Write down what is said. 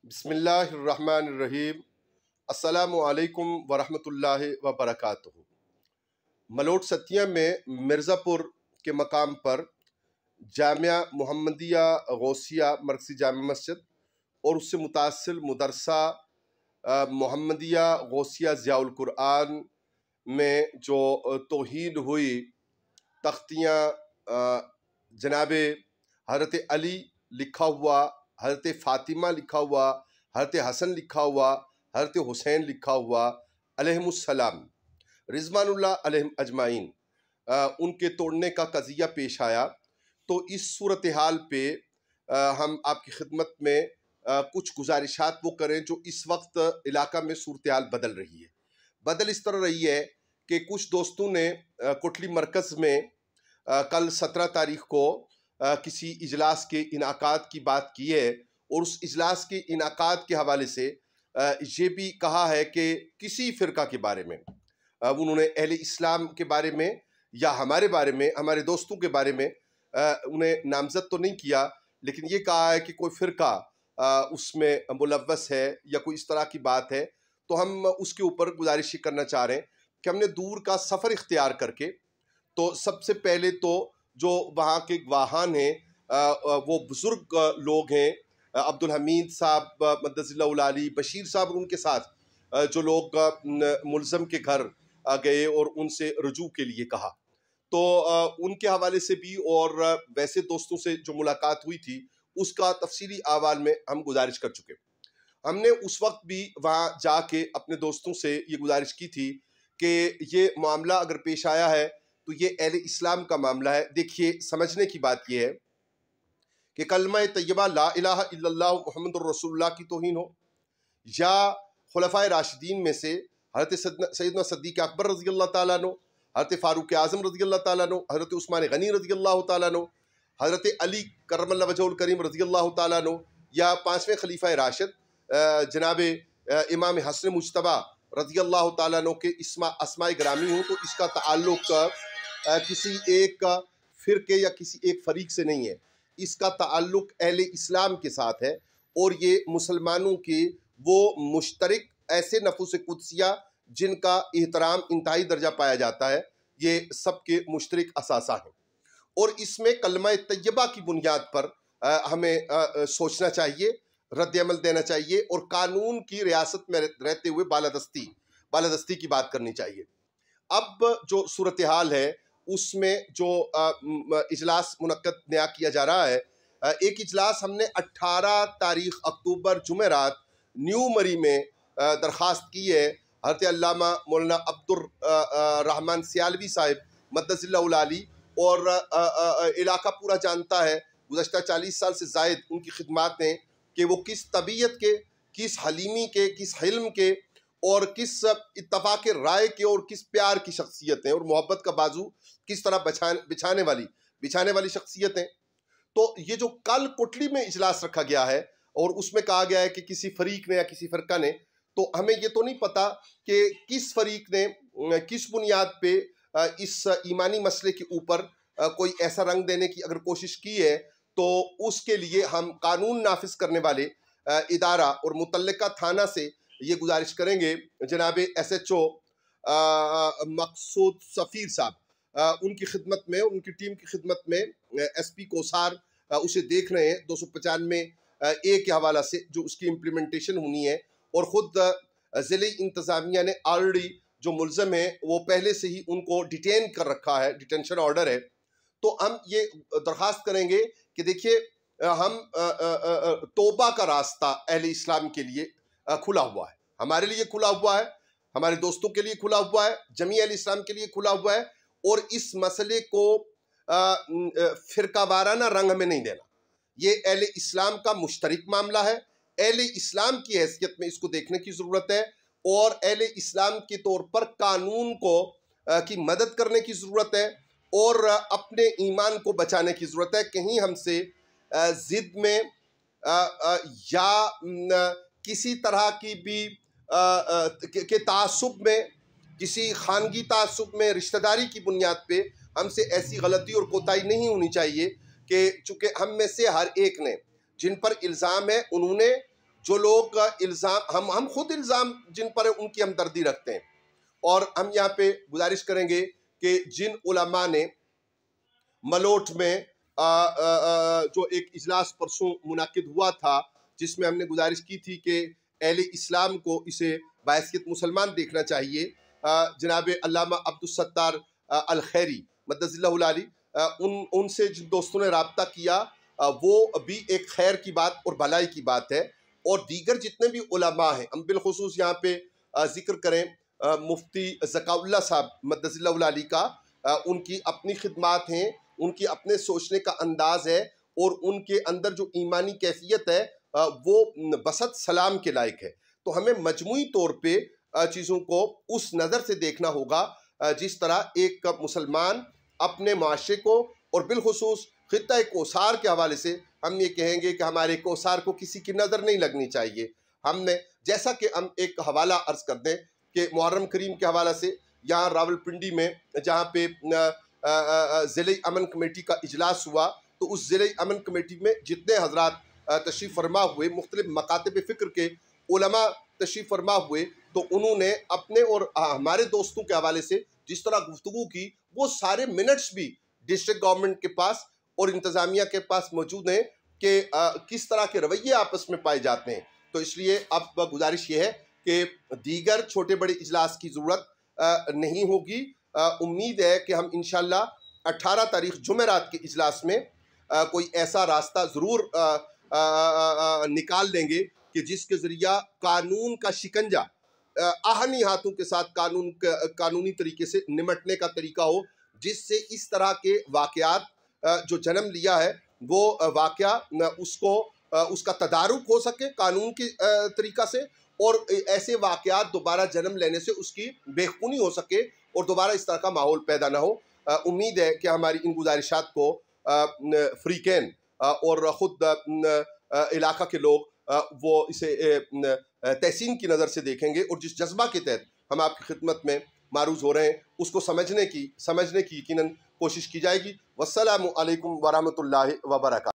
बिस्मिल्लाहिर्रहमानिर्रहीम। अस्सलामु अलैकुम वरहमतुल्लाहि वबरकातुहू। मलोट सतिया में मिर्ज़ापुर के मकाम पर जामिया मुहम्मदिया गौसिया मरकज़ी जामा मस्जिद और उससे मुतासिल मदरसा मुहम्मदिया गौसिया ज़ियाउल कुरआन में जो तौहीन हुई, तख्तियाँ जनाब हज़रत अली लिखा हुआ, हज़रत फ़ातिमा लिखा हुआ, हज़रत हसन लिखा हुआ, हज़रत हुसैन लिखा हुआ अलैहिमुस्सलाम रिज़वानुल्लाह अलैहिम अजमाइन, उनके तोड़ने का कज़िया पेश आया। तो इस सूरत हाल पे हम आपकी खिदमत में कुछ गुजारिशात वो करें जो इस वक्त इलाका में सूरत हाल बदल रही है। बदल इस तरह रही है कि कुछ दोस्तों ने कोटली मरकज़ में कल 17 तारीख को किसी इजलास के इनाकात की बात की है और उस इजलास के इनाकात के हवाले से ये भी कहा है कि किसी फ़िरका के बारे में उन्होंने अहले इस्लाम के बारे में या हमारे बारे में, हमारे दोस्तों के बारे में उन्हें नामज़द तो नहीं किया, लेकिन ये कहा है कि कोई फ़िरका उसमें मुलव्वस है या कोई इस तरह की बात है। तो हम उसके ऊपर गुजारिश करना चाह रहे हैं कि हमने दूर का सफ़र इख्तियार करके, तो सबसे पहले तो जो वहाँ के गवाहान हैं वो बुज़ुर्ग लोग हैं, अब्दुल हमीद साहब मद्दज़िल्लाहुल आली, बशीर साहब, उनके साथ जो लोग मुल्ज़म के घर गए और उनसे रुजू के लिए कहा, तो उनके हवाले से भी और वैसे दोस्तों से जो मुलाकात हुई थी उसका तफसीली अहवाल में हम गुजारिश कर चुके। हमने उस वक्त भी वहाँ जाके अपने दोस्तों से ये गुजारिश की थी कि ये मामला अगर पेश आया है तो ये अहले इस्लाम का मामला है। देखिए, समझने की बात यह है कि कलमा तय्यबा ला इलाहा इल्लल्लाह मुहम्मदुर रसूलुल्लाह की तौहीन हो, या खुलफाए राशिदीन में से हज़रत सैयदना सिद्दीक़ अकबर रज़ी अल्लाह ताला अन्हु, हज़रत फ़ारूक आज़म रज़ी अल्लाह ताला अन्हु, हज़रत उस्मान गनी रज़ी अल्लाह ताला अन्हु, हज़रत अली करमल्लाहु वजहुल करीम रज़ी अल्लाह ताला अन्हु, या 5वें खलीफा राशिद जनाब इमाम हसन मुज्तबा रज़ी अल्लाह ताला अन्हु के अस्माए ग्रामी हो, तो इसका ताल्लुक़ किसी एक फ़िरके या किसी एक फ़रीक से नहीं है। इसका ताल्लुक़ अहले इस्लाम के साथ है और ये मुसलमानों की वो मुश्तरक ऐसे नफूस कुदसिया जिनका एहतराम इंतहाई दर्जा पाया जाता है, ये सबके मुश्तरक असासा हैं और इसमें कलमा तय्यबा की बुनियाद पर हमें सोचना चाहिए, रद्द अमल देना चाहिए और कानून की रियासत में रहते हुए बालादस्ती की बात करनी चाहिए। अब जो सूरत हाल है उसमें जो इजलास मुनक्कद नया किया जा रहा है, एक इजलास हमने 18 तारीख अक्टूबर जुमेरात न्यू मरी में दरख्वास्त की है। हज़रत अल्लामा मौलाना अब्दुर रहमान सियालवी साहिब मद्दज़िल्लाहुल आली, और इलाका पूरा जानता है, गुज़श्ता 40 साल से ज़ायद उनकी खिदमात हैं कि वो किस तबीयत के, किस हलीमी के, किस हिल्म के और किस इत्तफ़ाक़ राय के और किस प्यार की शख्सियत हैं और मोहब्बत का बाजू किस तरह बिछाने वाली शख्सियत हैं। तो ये जो कल कोटली में इजलास रखा गया है और उसमें कहा गया है कि किसी फरीक ने या किसी फ़िरका ने, तो हमें ये तो नहीं पता कि किस फरीक ने किस बुनियाद पे इस ईमानी मसले के ऊपर कोई ऐसा रंग देने की अगर कोशिश की है, तो उसके लिए हम कानून नाफिज करने वाले इदारा और मुतल्लिका थाना से ये गुजारिश करेंगे, जनाब SHO मकसूद सफ़ीर साहब उनकी खिदमत में, उनकी टीम की खिदमत में SP कोसार उसे देख रहे हैं 295A के हवाला से जो उसकी इम्प्लीमेंटेशन होनी है, और ख़ुद ज़िले इंतज़ामिया ने ऑलरेडी जो मुल्ज़म है वो पहले से ही उनको डिटेन कर रखा है, डिटेंशन ऑर्डर है। तो हम ये दरख्वास्त करेंगे कि देखिए, हम तौबा का रास्ता अहले इस्लाम के लिए खुला हुआ है, हमारे लिए खुला हुआ है, हमारे दोस्तों के लिए खुला हुआ है, जमी अहले इस्लाम के लिए खुला हुआ है, और इस मसले को फ़िरका वाराना रंग में नहीं देना। ये अहले इस्लाम का मुश्तरक मामला है, अहले इस्लाम की हैसियत में इसको देखने की ज़रूरत है और अहले इस्लाम के तौर पर कानून को की मदद करने की ज़रूरत है और अपने ईमान को बचाने की ज़रूरत है। कहीं हमसे ज़िद में या किसी तरह की भी के तासुब में, किसी खानगी तासुब में, रिश्तेदारी की बुनियाद पे हमसे ऐसी गलती और कोताही नहीं होनी चाहिए कि चूँकि हम में से हर एक ने, जिन पर इल्ज़ाम है, उन्होंने जो लोग इल्ज़ाम हम खुद इल्ज़ाम जिन पर उनकी हमदर्दी रखते हैं, और हम यहाँ पे गुजारिश करेंगे कि जिन उलमा ने मलोट में जो एक इजलास परसों मुनाकिद हुआ था, जिसमें हमने गुजारिश की थी कि अहले इस्लाम को इसे बाइसियत मुसलमान देखना चाहिए, जनाब अल्लामा अब्दुल सत्तार अल खैरी मद्दज़िल्लाहुल आली, उनसे जिन दोस्तों ने रब्ता किया, वो भी एक खैर की बात और भलाई की बात है। और दीगर जितने भी उलमा हैं, हम बिलखुसूस यहाँ पे जिक्र करें मुफ्ती ज़काउल्लाह साहब मद्दज़िल्लाहुल आली का, उनकी अपनी खिदमात हैं, उनकी अपने सोचने का अंदाज़ है, और उनके अंदर जो ईमानी कैफियत है वो बसत सलाम के लायक है। तो हमें मजमूई तौर पे चीज़ों को उस नज़र से देखना होगा जिस तरह एक मुसलमान अपने माशरे को, और बिलखुसूस खित्ता कोसार के हवाले से हम ये कहेंगे कि हमारे कोसार को किसी की नज़र नहीं लगनी चाहिए। हमने, जैसा कि हम एक हवाला अर्ज़ कर दें कि मुहर्रम करीम के हवाला से यहाँ रावलपिंडी में जहाँ पे ज़िले अमन कमेटी का इजलास हुआ, तो उस ज़िले अमन कमेटी में जितने हजरात तशरीफ़ फरमा हुए, मुख्तलिफ मकातब फ़िक्र के उलमा तशरीफ़ फरमा हुए, तो उन्होंने अपने और हमारे दोस्तों के हवाले से जिस तरह गुफ्तगू की, वो सारे मिनट्स भी डिस्ट्रिक्ट गवर्नमेंट के पास और इंतज़ामिया के पास मौजूद हैं कि किस तरह के रवैये आपस में पाए जाते हैं। तो इसलिए अब गुजारिश ये है कि दीगर छोटे बड़े इजलास की ज़रूरत नहीं होगी। उम्मीद है कि हम इंशाअल्लाह 18 तारीख जुमेरात के इजलास में कोई ऐसा रास्ता ज़रूर निकाल लेंगे कि जिसके ज़रिया कानून का शिकंजा आहनी हाथों के साथ कानूनी तरीके से निमटने का तरीका हो, जिससे इस तरह के वाक़यात जो जन्म लिया है वो वाक़या उसका तदारुक हो सके कानून के तरीक़ा से, और ऐसे वाक़यात दोबारा जन्म लेने से उसकी बेखूनी हो सके और दोबारा इस तरह का माहौल पैदा ना हो। उम्मीद है कि हमारी इन गुजारिशात को फ़रीक़ैन और ख़ुद इलाका के लोग वो इसे तहसीन की नज़र से देखेंगे, और जिस जज्बा के तहत हम आपकी खिदमत में मारूज़ हो रहे हैं उसको समझने की यकीनन कोशिश की जाएगी। वस्सलामु अलैकुम वरहमतुल्लाहि व बरकातहू।